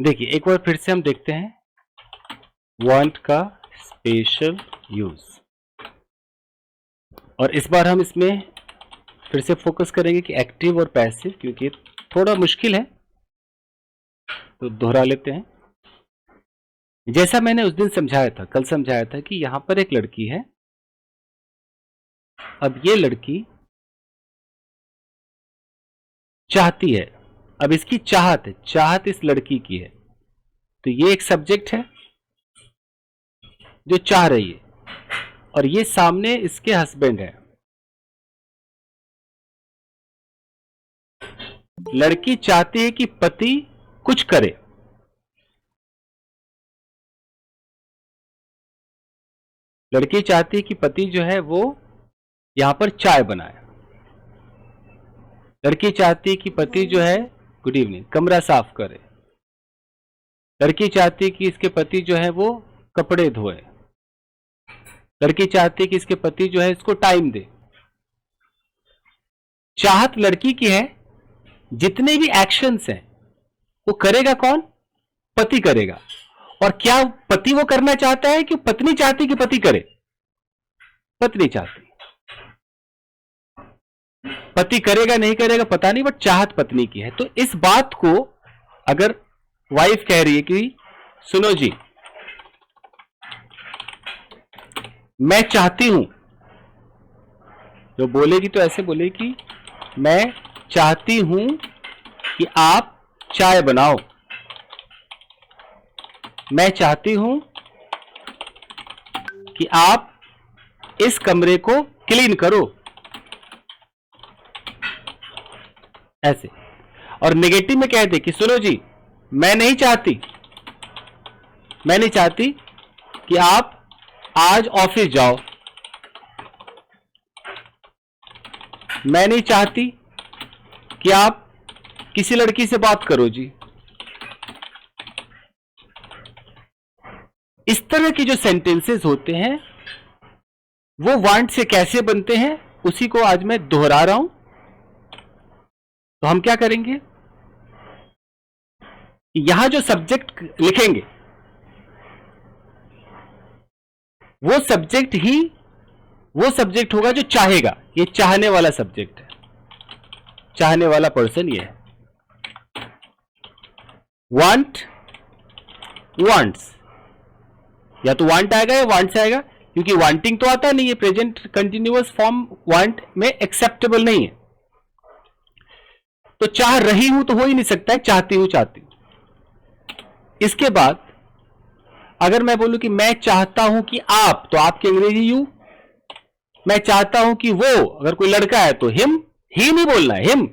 देखिए एक बार फिर से हम देखते हैं वांट का स्पेशल यूज, और इस बार हम इसमें फिर से फोकस करेंगे कि एक्टिव और पैसिव, क्योंकि थोड़ा मुश्किल है तो दोहरा लेते हैं। जैसा मैंने उस दिन समझाया था, कल समझाया था कि यहां पर एक लड़की है। अब ये लड़की चाहती है, अब इसकी चाहत है, चाहत इस लड़की की है, तो ये एक सब्जेक्ट है जो चाह रही है, और ये सामने इसके हस्बैंड है। लड़की चाहती है कि पति कुछ करे, लड़की चाहती है कि पति जो है वो यहां पर चाय बनाए, लड़की चाहती है कि पति जो है गुड इवनिंग कमरा साफ करे, लड़की चाहती है कि इसके पति जो है वो कपड़े धोए, लड़की चाहती है कि इसके पति जो है इसको टाइम दे। चाहत लड़की की है, जितने भी एक्शंस हैं वो करेगा कौन? पति करेगा। और क्या पति वो करना चाहता है कि पत्नी चाहती कि पति करे? पत्नी चाहती। पति करेगा नहीं करेगा पता नहीं, बट चाहत पत्नी की है। तो इस बात को अगर वाइफ कह रही है कि सुनो जी, मैं चाहती हूं, जो बोलेगी तो ऐसे बोलेगी कि मैं चाहती हूं कि आप चाय बनाओ, मैं चाहती हूं कि आप इस कमरे को क्लीन करो, ऐसे। और नेगेटिव में कह दे कि सुनो जी, मैं नहीं चाहती कि आप आज ऑफिस जाओ, मैं नहीं चाहती कि आप किसी लड़की से बात करो जी। इस तरह के जो सेंटेंसेस होते हैं वो वांट से कैसे बनते हैं, उसी को आज मैं दोहरा रहा हूं। तो हम क्या करेंगे, यहां जो सब्जेक्ट लिखेंगे वो सब्जेक्ट होगा जो चाहेगा। ये चाहने वाला सब्जेक्ट है, चाहने वाला पर्सन ये है। वांट, वांट्स, या तो वांट आएगा या वांट्स आएगा, क्योंकि वांटिंग तो आता नहीं है, प्रेजेंट कंटिन्यूअस फॉर्म वांट में एक्सेप्टेबल नहीं है। तो चाह रही हूं तो हो ही नहीं सकता है, चाहती हूं, चाहती हूं। इसके बाद अगर मैं बोलूं कि मैं चाहता हूं कि आप, तो आपकी अंग्रेजी यू। मैं चाहता हूं कि वो, अगर कोई लड़का है तो हिम, ही नहीं बोलना है, हिम।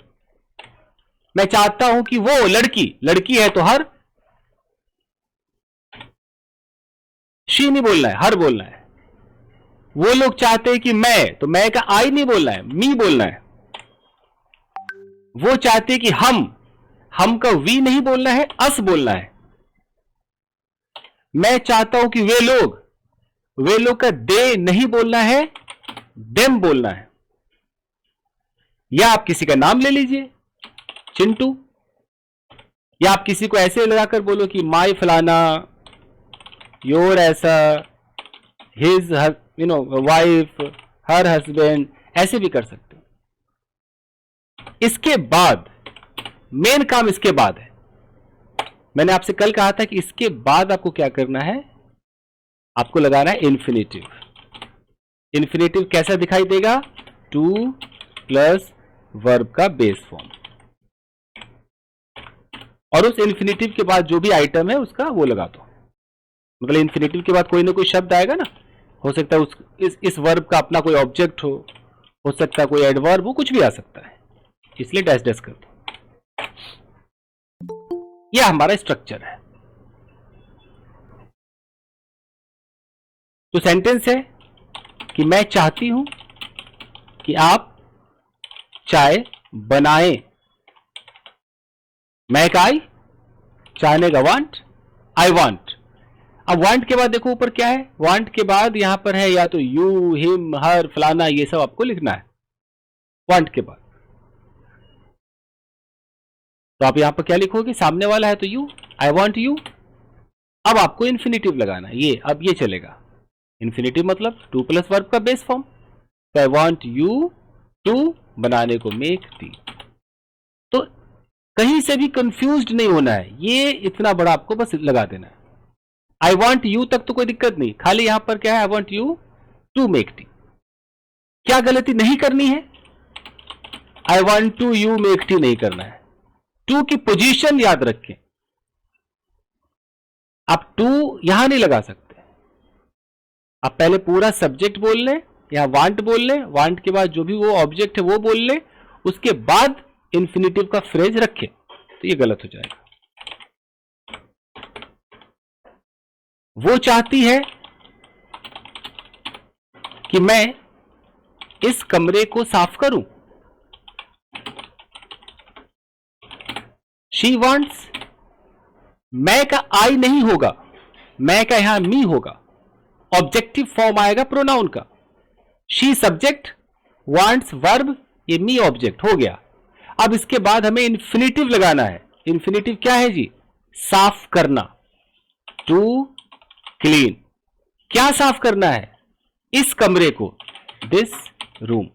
मैं चाहता हूं कि वो लड़की है तो हर, शी नहीं बोलना है, हर बोलना है। वो लोग चाहते हैं कि मैं, तो मैं का आई नहीं बोलना है, मी बोलना है। वो चाहते हैं कि हम का वी नहीं बोलना है, अस बोलना है। मैं चाहता हूं कि वे लोग का दे नहीं बोलना है, देम बोलना है। या आप किसी का नाम ले लीजिए, चिंटू, या आप किसी को ऐसे लगाकर बोलो कि माई फलाना, योर ऐसा, हिज वाइफ, हर हस्बैंड, ऐसे भी कर सकते हो। इसके बाद मेन काम इसके बाद है। मैंने आपसे कल कहा था कि इसके बाद आपको क्या करना है, आपको लगाना है इन्फिनेटिव। इन्फिनेटिव कैसा दिखाई देगा? टू प्लस वर्ब का बेस फॉर्म, और उस इन्फिनेटिव के बाद जो भी आइटम है उसका वो लगा दो। मतलब इन्फिनेटिव के बाद कोई ना कोई शब्द आएगा ना, हो सकता है इस वर्ब का अपना कोई ऑब्जेक्ट हो सकता है कोई एडवर्ब हो, कुछ भी आ सकता है, इसलिए डैश डैश कर दो। यह हमारा स्ट्रक्चर है। तो सेंटेंस है कि मैं चाहती हूं कि आप चाय बनाएं। मैं का आई, चाहने का वांट, आई वांट। अब वांट के बाद देखो ऊपर क्या है, वांट के बाद यहां पर है या तो यू, हिम, हर, फलाना, ये सब आपको लिखना है वांट के बाद। तो आप यहां पर क्या लिखोगे, सामने वाला है तो यू, आई वॉन्ट यू, अब आपको इन्फिनेटिव लगाना है, ये अब ये चलेगा। इन्फिनेटिव मतलब टू प्लस वर्ब का बेस फॉर्म। तो आई वॉन्ट यू टू बनाने को मेक टी। तो कहीं से भी कंफ्यूज्ड नहीं होना है, ये इतना बड़ा आपको बस लगा देना है। आई वॉन्ट यू तक तो कोई दिक्कत नहीं, खाली यहां पर क्या है, I want you to make tea. क्या गलती नहीं करनी है, I want to you make tea नहीं करना है। टू की पोजीशन याद रखें, आप टू यहां नहीं लगा सकते। आप पहले पूरा सब्जेक्ट बोल लें या वांट बोल लें, वांट के बाद जो भी वो ऑब्जेक्ट है वो बोल लें, उसके बाद इंफिनिटिव का फ्रेज रखें, तो ये गलत हो जाएगा। वो चाहती है कि मैं इस कमरे को साफ करूं। शी वांट्स, मैं का आई नहीं होगा, मैं का यहां मी होगा, ऑब्जेक्टिव फॉर्म आएगा प्रोनाउन का। शी सब्जेक्ट, वांट्स वर्ब, ये मी ऑब्जेक्ट हो गया। अब इसके बाद हमें इंफिनिटिव लगाना है। इंफिनिटिव क्या है जी, साफ करना, टू क्लीन। क्या साफ करना है, इस कमरे को, दिस रूम।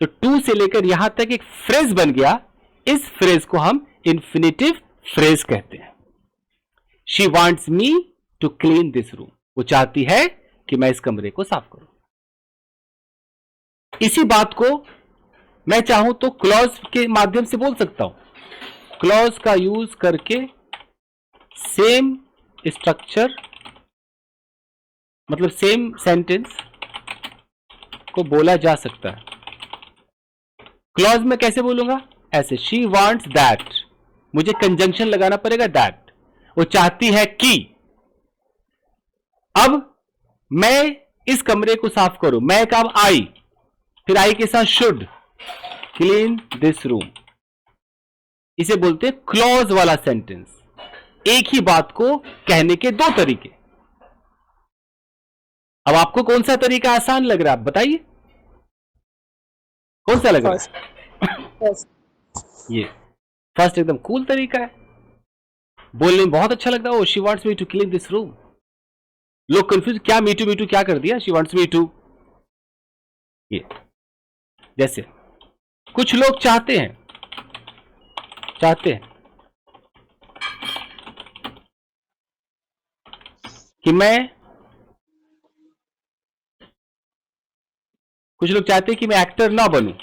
तो टू से लेकर यहां तक एक फ्रेज बन गया, इस फ्रेज को हम इंफिनिटिव फ्रेज कहते हैं। She wants me to clean this room, वो चाहती है कि मैं इस कमरे को साफ करूं। इसी बात को मैं चाहूं तो क्लॉज के माध्यम से बोल सकता हूं। क्लॉज का यूज करके सेम स्ट्रक्चर, मतलब सेम सेंटेंस को बोला जा सकता है। क्लॉज में कैसे बोलूंगा, ऐसे, शी वांट्स दैट, मुझे कंजंक्शन लगाना पड़ेगा दैट, वो चाहती है कि। अब मैं इस कमरे को साफ करूं, मैं का आई, फिर आई के साथ शुड, क्लीन दिस रूम। इसे बोलते हैं क्लॉज वाला सेंटेंस। एक ही बात को कहने के दो तरीके। अब आपको कौन सा तरीका आसान लग रहा है, आप बताइए, कौन सा लग रहा है? ये फर्स्ट एकदम कूल तरीका है, बोलने में बहुत अच्छा लग रहा है। Oh she wants me to clean this room. लोग कंफ्यूज, क्या मीटू क्या कर दिया, शी वांट्स मी टू। ये जैसे कुछ लोग चाहते हैं कि मैं, कुछ लोग चाहते हैं कि मैं एक्टर ना बनूं।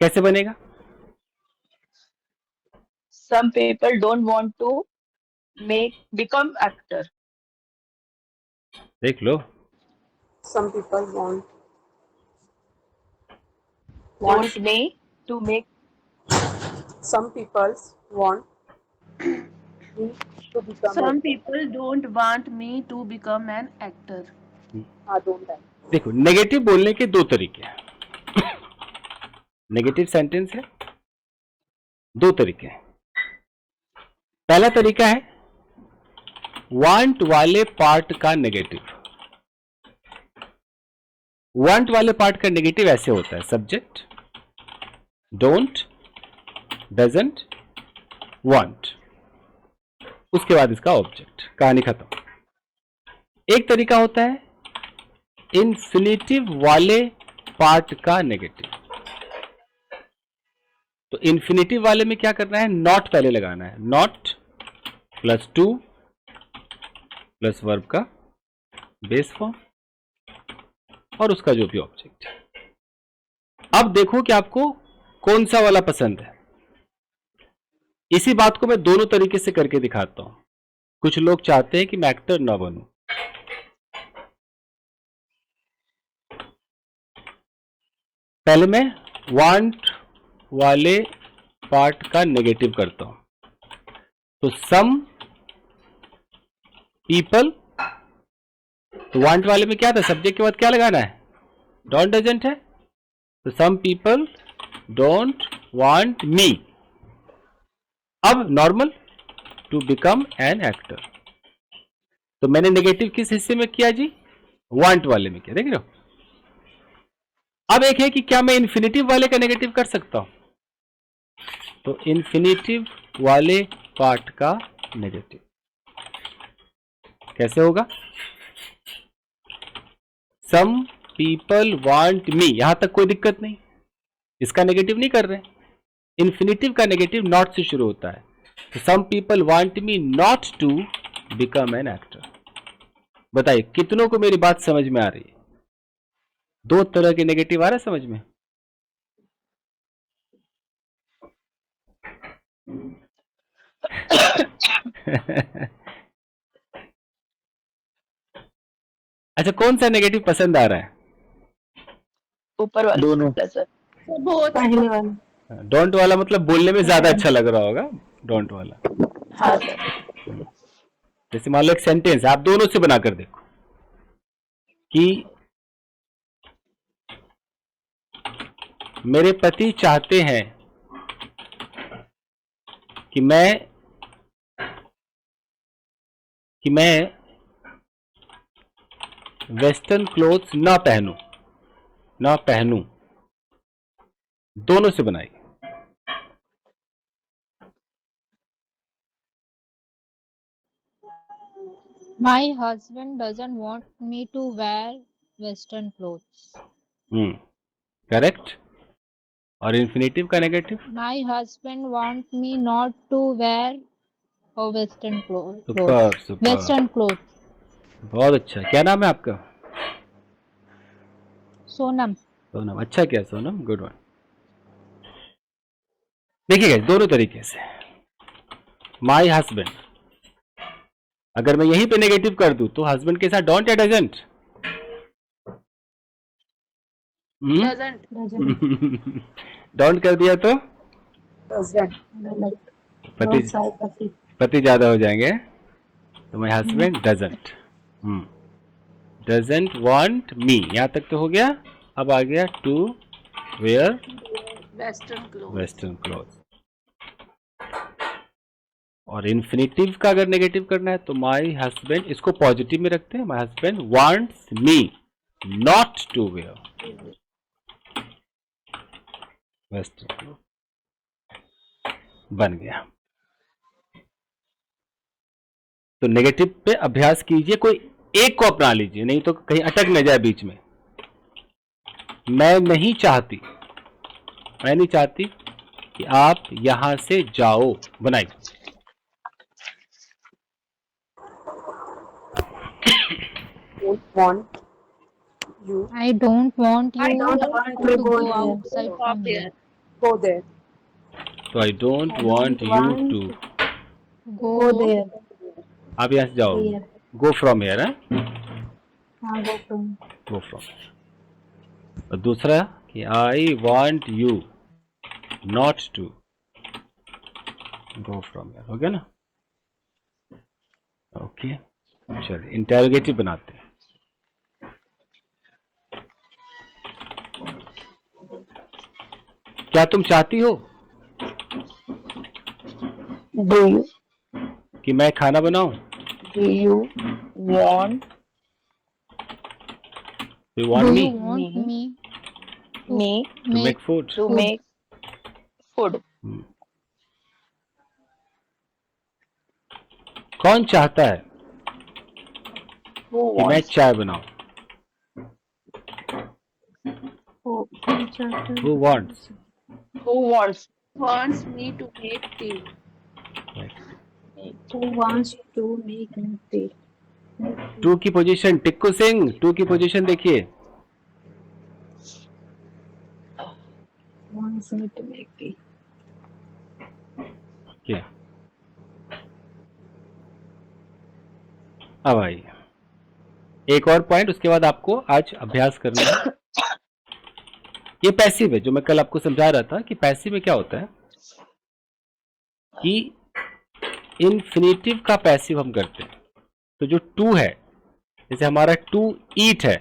कैसे बनेगा? Some people don't want to become actor. देख लो, Some people Want me to make. some people want me to become Some people don't want me to become an actor. don't have. देखो negative बोलने के दो तरीके हैं। Negative sentence है, दो तरीके हैं। पहला तरीका है वांट वाले पार्ट का नेगेटिव। वांट वाले पार्ट का नेगेटिव ऐसे होता है, सब्जेक्ट, डोंट, डजंट, वांट, उसके बाद इसका ऑब्जेक्ट, कहानी खत्म। एक तरीका होता है इंफिनिटिव वाले पार्ट का नेगेटिव। तो इंफिनिटिव वाले में क्या करना है, नॉट पहले लगाना है, not plus two plus verb का बेस फॉर्म और उसका जो भी ऑब्जेक्ट। अब देखो कि आपको कौन सा वाला पसंद है। इसी बात को मैं दोनों तरीके से करके दिखाता हूं। कुछ लोग चाहते हैं कि मैं एक्टर ना बनूं। पहले मैं वांट वाले पार्ट का नेगेटिव करता हूं। तो सम पीपल, तो वांट वाले में क्या था, सब्जेक्ट के बाद क्या लगाना है, डोंट डजंट है। तो some people don't want me. अब normal, to become an actor. तो मैंने नेगेटिव किस हिस्से में किया जी, वांट वाले में किया, देख रहे हो। अब एक है कि क्या मैं इन्फिनिटिव वाले का नेगेटिव कर सकता हूं। तो इन्फिनिटिव वाले पार्ट का नेगेटिव। कैसे होगा? सम पीपल वांट मी, यहां तक कोई दिक्कत नहीं, इसका नेगेटिव नहीं कर रहे। इन्फिनेटिव का नेगेटिव नॉट से शुरू होता है। तो some people want me not to become an actor. बताइए कितनों को मेरी बात समझ में आ रही है? दो तरह के नेगेटिव आ रहा है समझ में? अच्छा, कौन सा नेगेटिव पसंद आ रहा है? ऊपर वाला दोनों। सर। बहुत पहले वाला। डोंट वाला मतलब बोलने में ज्यादा अच्छा लग रहा होगा, डोंट वाला। हाँ सर। जैसे मान लो एक सेंटेंस आप दोनों से बनाकर देखो कि मेरे पति चाहते हैं कि मैं वेस्टर्न क्लोथ्स ना पहनूं। दोनों से बनाइए। My husband doesn't want me to wear Western clothes. Correct. और इन्फिनेटिव का negative? My husband wants me not to wear a Western clothes. Super super, Western clothes. बहुत अच्छा। क्या नाम है आपका? Sonam. सोनम। अच्छा क्या सोनम, गुड वन। देखिएगा दोनों तरीके से। माई हस्बैंड, अगर मैं यहीं पे नेगेटिव कर दूं तो हस्बैंड के साथ डोंट या डजंट? doesn't डोंट कर दिया तो पति ज्यादा हो जाएंगे। तो my husband doesn't want me, यहां तक तो हो गया। अब आ गया टू वेयर वेस्टर्न क्लोथ। और इन्फिनेटिव का अगर नेगेटिव करना है तो माई हस्बैंड, इसको पॉजिटिव में रखते हैं, my husband wants me not to wear western cloth. बन गया। तो नेगेटिव पे अभ्यास कीजिए, कोई एक को अपना लीजिए, नहीं तो कहीं अटक न जाए बीच में। मैं नहीं चाहती कि आप यहां से जाओ, बनाइए। don't want you I don't want you I don't want to to go go outside from here. go there तो I don't want you to, Go there. आप यहां से जाओ, गो फ्रॉम हियर है, Go from. Go from. और दूसरा कि I want you not to go from here, हो गया ना? ओके, चलिए इंटेरोगेटिव बनाते हैं। क्या तुम चाहती हो Do you कि मैं खाना बनाऊं? want you want Do me you want me me to make food? to make food? कौन चाहता है Who कि मैं wants? चाय बनाऊं? Who wants? Who wants? wants me to make tea who wants to make me tea? To की position, Tikku Singh to की position देखिए। Wants me to make tea. क्या अब आइए एक और पॉइंट, उसके बाद आपको आज अभ्यास करना है। ये पैसिव है, जो मैं कल आपको समझा रहा था कि पैसिव में क्या होता है कि इन्फिनेटिव का पैसिव हम करते हैं। तो जो टू है, जैसे हमारा टू ईट है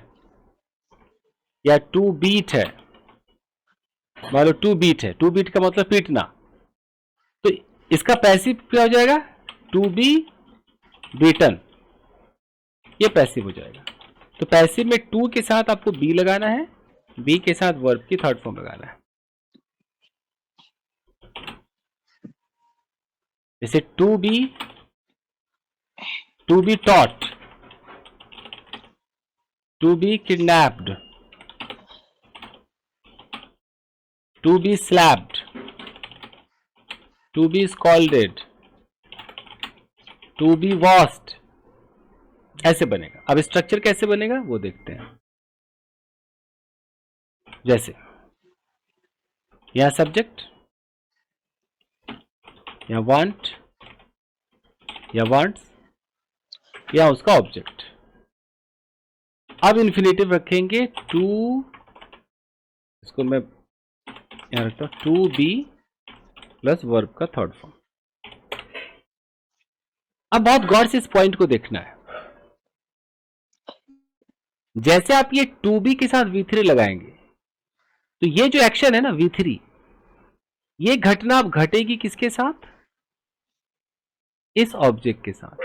या टू बीट है, मान लो टू बीट है, टू बीट का मतलब पीटना, तो इसका पैसिव क्या हो जाएगा? टू बी बीटन, ये पैसिव हो जाएगा। तो पैसिव में टू के साथ आपको बी लगाना है, बी के साथ वर्ब की थर्ड फॉर्म लगाना है। जैसे to be taught, to be kidnapped, to be slapped, to be scolded, to be washed, ऐसे बनेगा। अब स्ट्रक्चर कैसे बनेगा वो देखते हैं। जैसे यहां सब्जेक्ट, यहां वांट या वांट्स, या उसका ऑब्जेक्ट। अब इन्फिनेटिव रखेंगे टू, इसको मैं यहां रखता हूं, टू बी प्लस वर्ब का थर्ड फॉर्म। अब बहुत गौर से इस पॉइंट को देखना है। जैसे आप ये टू बी के साथ V3 लगाएंगे तो ये जो एक्शन है ना V3, ये घटना अब घटेगी किसके साथ? इस ऑब्जेक्ट के साथ,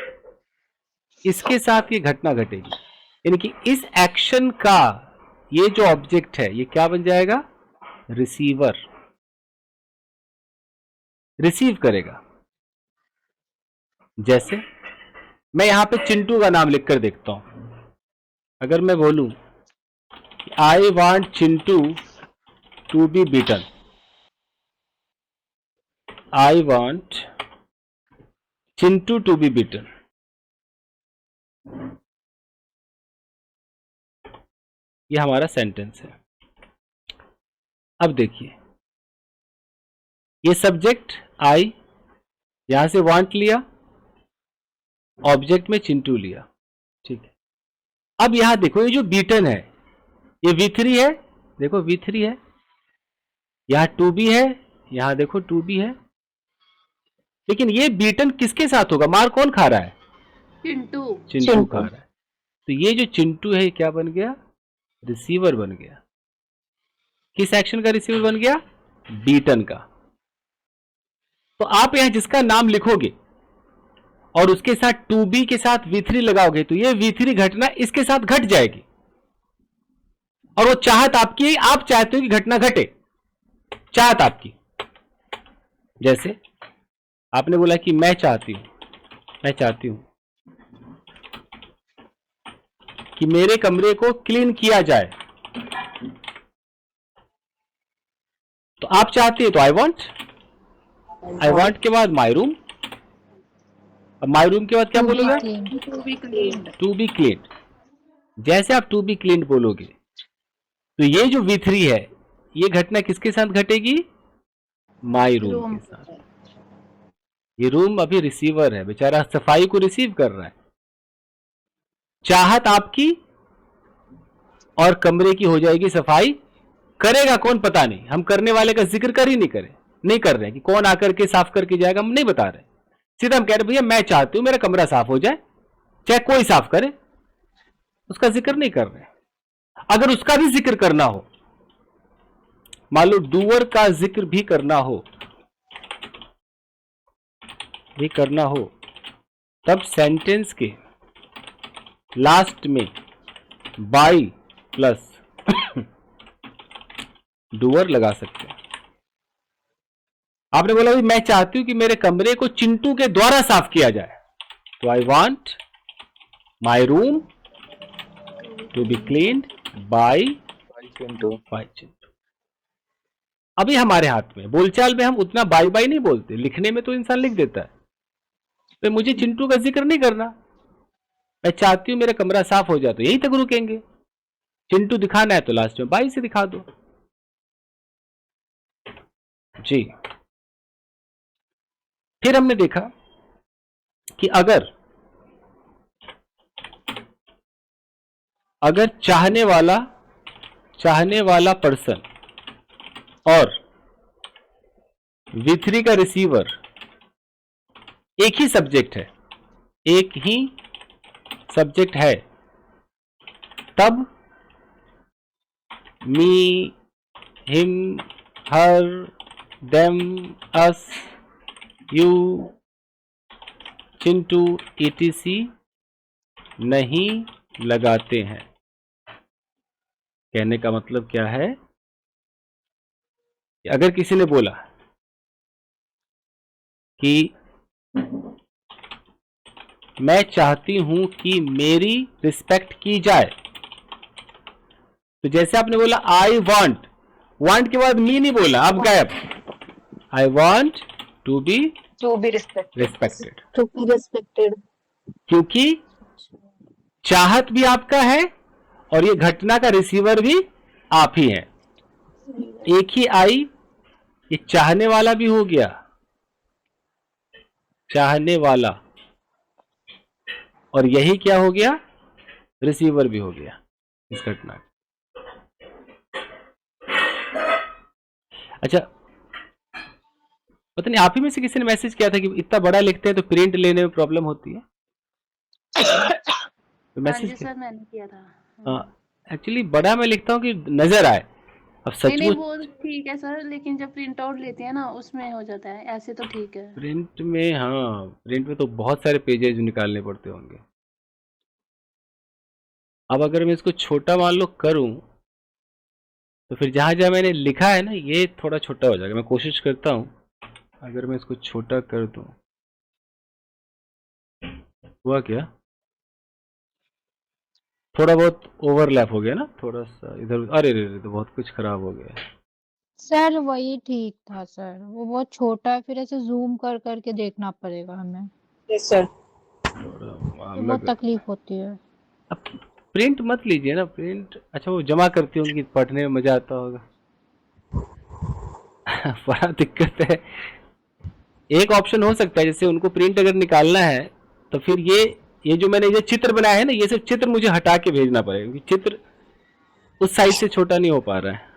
इसके साथ ये घटना घटेगी। यानी कि इस एक्शन का ये जो ऑब्जेक्ट है ये क्या बन जाएगा? रिसीवर, रिसीव करेगा। जैसे मैं यहां पे चिंटू का नाम लिखकर देखता हूं। अगर मैं बोलूं I want Chintu to be beaten, I want Chintu to be beaten, यह हमारा सेंटेंस है। अब देखिए, ये सब्जेक्ट आई, यहां से वांट लिया, ऑब्जेक्ट में चिंटू लिया, ठीक है। अब यहां देखो ये जो बीटन है ये V3 है, देखो V3 है, यहां टू बी है, यहां देखो टू बी है। लेकिन ये बीटन किसके साथ होगा? मार कौन खा रहा है? चिंटू खा रहा है। तो ये जो चिंटू है ये क्या बन गया? रिसीवर बन गया। किस एक्शन का रिसीवर बन गया? बीटन का। तो आप यहां जिसका नाम लिखोगे और उसके साथ टू बी के साथ V3 लगाओगे तो ये V3 घटना इसके साथ घट जाएगी। और वो चाहत आपकी, आप चाहते हो कि घटना घटे, चाहत आपकी। जैसे आपने बोला कि मैं चाहती हूं कि मेरे कमरे को क्लीन किया जाए। तो आप चाहते हैं तो आई वांट के बाद माई रूम, अब माई रूम के बाद क्या बोलोगे? To be clean. जैसे आप टू बी क्लीन बोलोगे तो ये जो V3 है ये घटना किसके साथ घटेगी? माई रूम के साथ। ये रूम अभी रिसीवर है, बेचारा सफाई को रिसीव कर रहा है। चाहत आपकी और कमरे की हो जाएगी सफाई। करेगा कौन पता नहीं, हम करने वाले का जिक्र कर ही नहीं कर रहे कि कौन आकर के साफ करके जाएगा, हम नहीं बता रहे। सीधा हम कह रहे भैया मैं चाहती हूं मेरा कमरा साफ हो जाए, चाहे कोई साफ करे, उसका जिक्र नहीं कर रहे। अगर उसका भी जिक्र करना हो, मान लो डूअर का जिक्र भी करना हो, तब सेंटेंस के लास्ट में बाई प्लस डूअर लगा सकते हैं। आपने बोला भाई मैं चाहती हूं कि मेरे कमरे को चिंटू के द्वारा साफ किया जाए, तो I want my room to be cleaned by Chintu. अभी हमारे हाथ में, बोलचाल में हम उतना बाई बाई नहीं बोलते, लिखने में तो इंसान लिख देता है। तो मुझे चिंटू का जिक्र नहीं करना, मैं चाहती हूं मेरा कमरा साफ हो जाए, तो यहीं तक रुकेंगे। चिंटू दिखाना है तो लास्ट में बाई से दिखा दो जी। फिर हमने देखा कि अगर चाहने वाला पर्सन और V3 का रिसीवर एक ही सब्जेक्ट है, तब me, him, her, them, us, you, चिंटू etc नहीं लगाते हैं। कहने का मतलब क्या है कि अगर किसी ने बोला कि मैं चाहती हूं कि मेरी रिस्पेक्ट की जाए। तो जैसे आपने बोला आई वांट, वांट के बाद मी नहीं बोला, अब गायब। I want to be To be respected. Respected, To be respected. क्योंकि चाहत भी आपका है और ये घटना का रिसीवर भी आप ही हैं। एक ही आई, ये चाहने वाला भी हो गया, चाहने वाला, और यही क्या हो गया, रिसीवर भी हो गया इस घटना का। अच्छा, पता नहीं आप ही में से किसी ने मैसेज किया था कि इतना बड़ा लिखते हैं तो प्रिंट लेने में प्रॉब्लम होती है। तो हाँ मैसेज जी सर, मैंने किया था। हाँ, एक्चुअली बड़ा मैं लिखता हूँ कि नजर आए। अब नहीं नहीं, सचमुच वो ठीक है सर, लेकिन जब प्रिंट आउट लेते हैं ना उसमें हो जाता है, ऐसे तो ठीक है। प्रिंट में, हाँ प्रिंट में तो बहुत सारे पेजेज निकालने पड़ते होंगे। अब अगर मैं इसको छोटा मान लो करूं तो फिर जहां जहां मैंने लिखा है ना ये थोड़ा छोटा हो जाएगा। मैं कोशिश करता हूं, अगर मैं इसको छोटा कर दूं, हुआ क्या, थोड़ा बहुत ओवरलैप हो गया ना, थोड़ा सा इधर, अरे रे तो बहुत कुछ खराब हो गया। सर वही ठीक था सर, वो बहुत छोटा है, फिर ऐसे जूम कर करके देखना पड़ेगा हमें, Yes, sir. थोड़ा तो मामला बहुत तकलीफ होती है। अब प्रिंट मत लीजिए ना, प्रिंट अच्छा वो जमा करती होंगी, पढ़ने में मजा आता होगा। बड़ा दिक्कत है। एक ऑप्शन हो सकता है, जैसे उनको प्रिंट अगर निकालना है तो फिर ये जो मैंने ये चित्र बनाया है ना, ये सब चित्र मुझे हटा के भेजना पड़ेगा क्योंकि चित्र उस साइज से छोटा नहीं हो पा रहा है।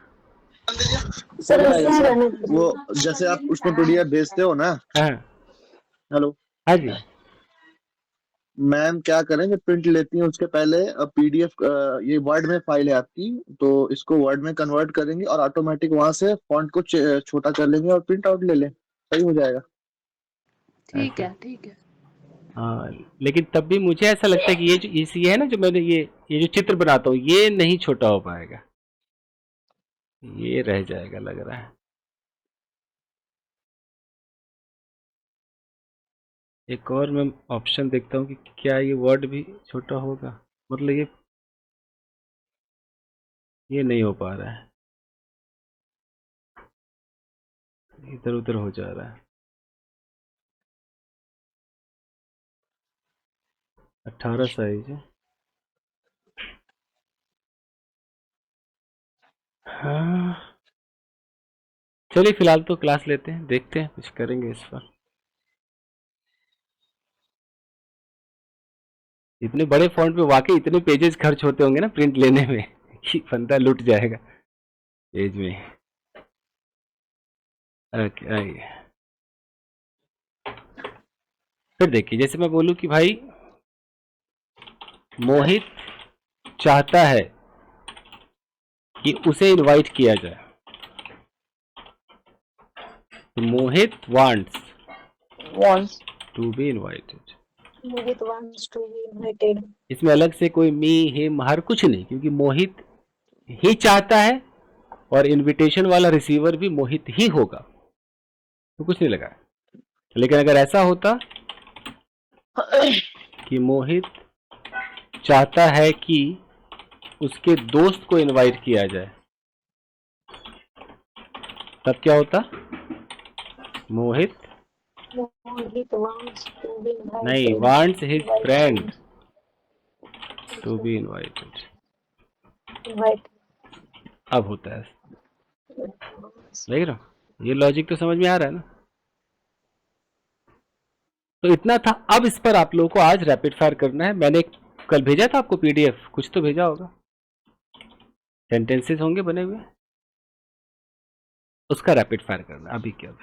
Sir, सर वो जैसे आप उसमें पीडीएफ भेजते हो ना, हाँ हेलो हाँ जी, मैम, क्या करें जब प्रिंट लेती हैं उसके पहले पीडीएफ, ये वर्ड में फाइल है आपकी, तो इसको वर्ड में कन्वर्ट करेंगे और ऑटोमेटिक वहां से फॉन्ट को छोटा कर लेंगे और प्रिंट आउट ले लें, सही हो जाएगा। ठीक ऐसा, है ठीक है। हाँ लेकिन तब भी मुझे ऐसा लगता है कि ये है ना जो मैंने ये जो चित्र बनाता हूँ ये नहीं छोटा हो पाएगा, ये रह जाएगा लग रहा है। एक और मैं ऑप्शन देखता हूँ कि क्या ये वर्ड भी छोटा होगा, मतलब ये नहीं हो पा रहा है, इधर उधर हो जा रहा है। 18 साइज है। हाँ चलिए फिलहाल तो क्लास लेते हैं, देखते हैं कुछ करेंगे इस पर। इतने बड़े फॉन्ट पे वाकई इतने पेजेस खर्च होते होंगे ना प्रिंट लेने में कि बंदा लुट जाएगा पेज में। ओके आइए, फिर देखिए जैसे मैं बोलूं कि भाई मोहित चाहता है कि उसे इनवाइट किया जाए, तो Mohit wants Wants. To be invited. Mohit wants to be invited. इसमें अलग से कोई मी हिम हर कुछ नहीं, क्योंकि मोहित ही चाहता है और इनविटेशन वाला रिसीवर भी मोहित ही होगा, तो कुछ नहीं लगा। लेकिन अगर ऐसा होता कि मोहित चाहता है कि उसके दोस्त को इनवाइट किया जाए, तब क्या होता, Mohit Mohit wants to be invited. नहीं, wants his friend to be invited. Invite. अब होता है, देख रहे हो, ये लॉजिक तो समझ में आ रहा है ना। तो इतना था। अब इस पर आप लोगों को आज रैपिड फायर करना है। मैंने कल भेजा था आपको पीडीएफ, कुछ तो भेजा होगा, सेंटेंसेस होंगे बने हुए, उसका रैपिड फायर करना अभी क्या।